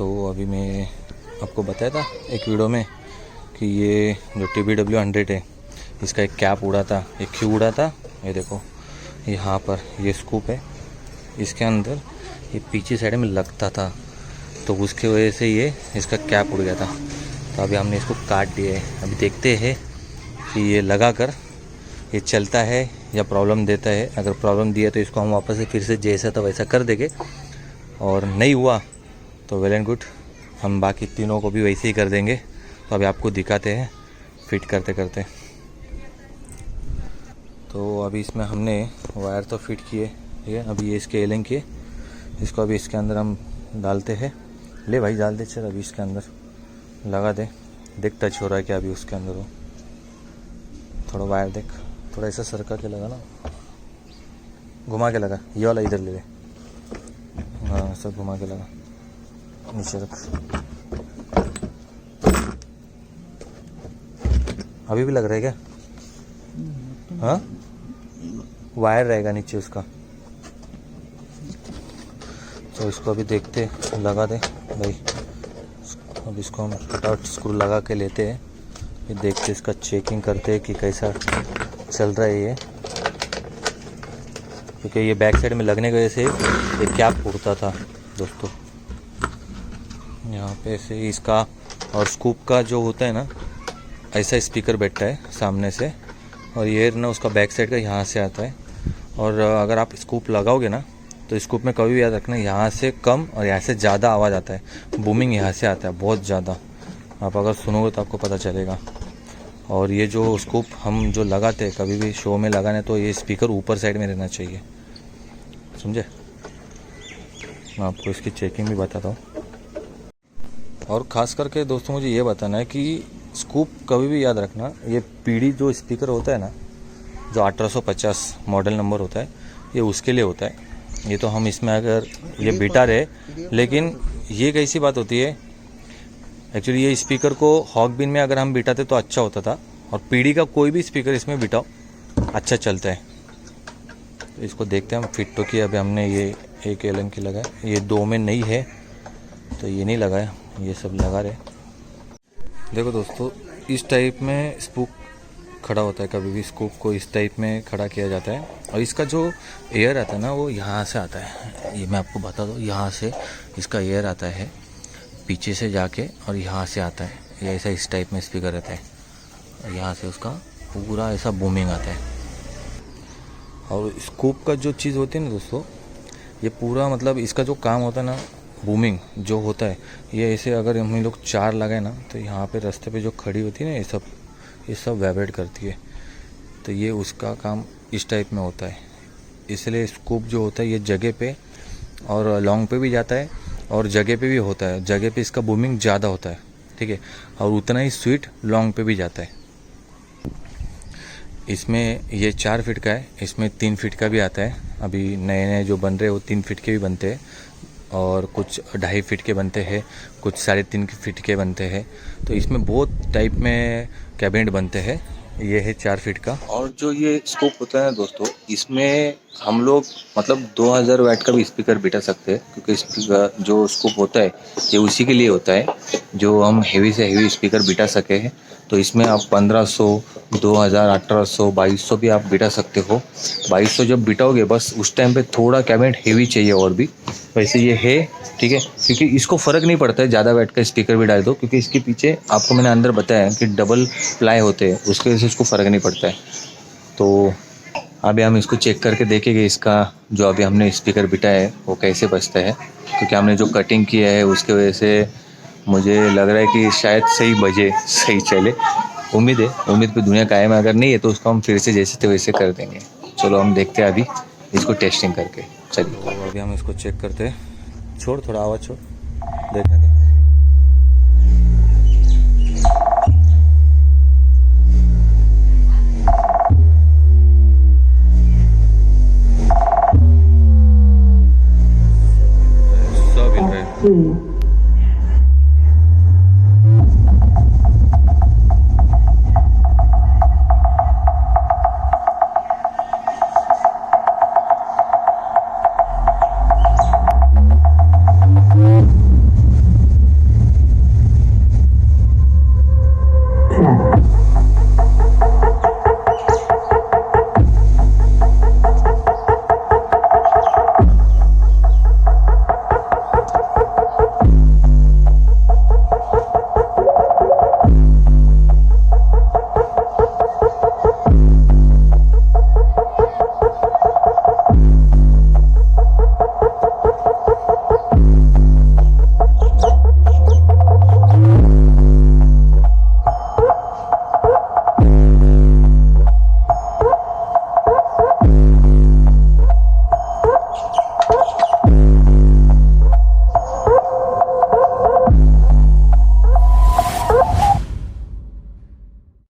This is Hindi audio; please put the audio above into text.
तो अभी मैं आपको बताया था एक वीडियो में कि ये जो TBW-100 है इसका एक कैप उड़ा था। एक क्यों उड़ा था, ये देखो यहाँ पर ये स्कूप है, इसके अंदर ये पीछे साइड में लगता था, तो उसके वजह से ये इसका कैप उड़ गया था। तो अभी हमने इसको काट दिया है। अभी देखते हैं कि ये लगा कर ये चलता है या प्रॉब्लम देता है। अगर प्रॉब्लम दिया तो इसको हम वापस से फिर से जैसा था वैसा कर देंगे, और नहीं हुआ तो वेल एंड गुड, हम बाकी तीनों को भी वैसे ही कर देंगे। तो अभी आपको दिखाते हैं फिट करते करते। तो अभी इसमें हमने वायर तो फिट किए, ठीक है। अभी ये इसके एलिंग किए, इसको अभी इसके अंदर हम डालते हैं। ले भाई डाल दे, चल अभी इसके अंदर लगा दे। देख टच हो रहा है क्या अभी उसके अंदर हो। थोड़ा वायर देख, थोड़ा ऐसा सरका के लगा ना, घुमा के लगा। ये वाला इधर ले ले, हाँ सब घुमा के लगा, नीचे रख। अभी भी लग रहा है क्या? हाँ वायर रहेगा नीचे उसका। तो इसको अभी देखते, लगा दे भाई। अब इसको हम फटाफट स्क्रू लगा के लेते हैं, फिर देखते इसका चेकिंग करते हैं कि कैसा चल रहा है ये। क्योंकि ये बैक साइड में लगने की वजह से ये कैप उड़ता था दोस्तों। यहाँ पे से इसका और स्कूप का जो होता है ना, ऐसा स्पीकर बैठता है सामने से, और ये ना उसका बैक साइड का यहाँ से आता है। और अगर आप स्कूप लगाओगे ना तो स्कूप में कभी भी याद रखना, यहाँ से कम और यहाँ से ज़्यादा आवाज़ आता है। बूमिंग यहाँ से आता है बहुत ज़्यादा, आप अगर सुनोगे तो आपको पता चलेगा। और ये जो स्कूप हम जो लगाते हैं कभी भी शो में लगाने, तो ये स्पीकर ऊपर साइड में रहना चाहिए, समझे। मैं आपको इसकी चेकिंग भी बताता हूँ। और ख़ास करके दोस्तों मुझे ये बताना है कि स्कूप कभी भी याद रखना, ये पीडी जो स्पीकर होता है ना, जो 1850 मॉडल नंबर होता है, ये उसके लिए होता है। ये तो हम इसमें अगर ये बिटा रहे, लेकिन ये कैसी बात होती है, एक्चुअली ये स्पीकर को हॉक बिन में अगर हम बिठाते तो अच्छा होता था, और पीडी का कोई भी स्पीकर इसमें बिठाओ अच्छा चलता है। तो इसको देखते हैं हम फिट तो किया। अभी हमने ये एक एलन की लगाया, ये दो में नहीं है तो ये नहीं लगाया, ये सब लगा रहे। देखो दोस्तों, इस टाइप में स्कूप खड़ा होता है। कभी भी स्कूप को इस टाइप में खड़ा किया जाता है, और इसका जो एयर आता है ना वो यहाँ से आता है। ये मैं आपको बता दूँ, यहाँ से इसका एयर आता है पीछे से जाके, और यहाँ से आता है। ये ऐसा इस टाइप में स्पीकर रहता है, और यहाँ से उसका पूरा ऐसा बूमिंग आता है। और स्कूप का जो चीज़ होती है ना दोस्तों, ये पूरा मतलब इसका जो काम होता है ना, बूमिंग जो होता है, ये ऐसे अगर हम लोग 4 लगाए ना, तो यहाँ पे रास्ते पे जो खड़ी होती है ना, ये सब वाइब्रेट करती है। तो ये उसका काम इस टाइप में होता है। इसलिए स्कूप जो होता है ये जगह पे और लॉन्ग पे भी जाता है, और जगह पे भी होता है। जगह पे इसका बूमिंग ज़्यादा होता है, ठीक है, और उतना ही स्वीट लॉन्ग पे भी जाता है। इसमें ये 4 फीट का है, इसमें 3 फीट का भी आता है। अभी नए नए जो बन रहे हैं वो 3 फीट के भी बनते हैं, और कुछ 2.5 फीट के बनते हैं, कुछ 3.5 फीट के बनते हैं। तो इसमें बहुत टाइप में कैबिनेट बनते हैं। ये है 4 फीट का। और जो ये स्कूप होता है ना दोस्तों, इसमें हम लोग मतलब 2000 वाट का भी स्पीकर बिठा सकते हैं, क्योंकि स्पीकर जो स्कूप होता है ये उसी के लिए होता है, जो हम हेवी से हेवी स्पीकर बिठा सके हैं। तो इसमें आप 1500, 2000, 1800, 2200 भी आप बिठा सकते हो। 2200 जब बिठाओगे बस उस टाइम पे थोड़ा कैबिनेट हेवी चाहिए और भी, वैसे ये है, ठीक है। क्योंकि इसको फ़र्क नहीं पड़ता है ज़्यादा वाट का स्पीकर भी डाल दो, क्योंकि इसके पीछे आपको मैंने अंदर बताया कि डबल प्लाई होते हैं, उसकी वजह से इसको फ़र्क नहीं पड़ता है। तो अभी हम इसको चेक करके देखेंगे, इसका जो अभी हमने स्पीकर बिठाया है वो कैसे बजता है। क्योंकि हमने जो कटिंग किया है उसके वजह से मुझे लग रहा है कि शायद सही बजे, सही चले। उम्मीद है, उम्मीद पे दुनिया कायम है। अगर नहीं है तो उसको हम फिर से जैसे थे वैसे कर देंगे। चलो हम देखते हैं अभी इसको टेस्टिंग करके। चलिए तो अभी हम इसको चेक करते हैं। छोड़ थोड़ा आवाज़ छोड़, देखने दे। सब हिल रहा है।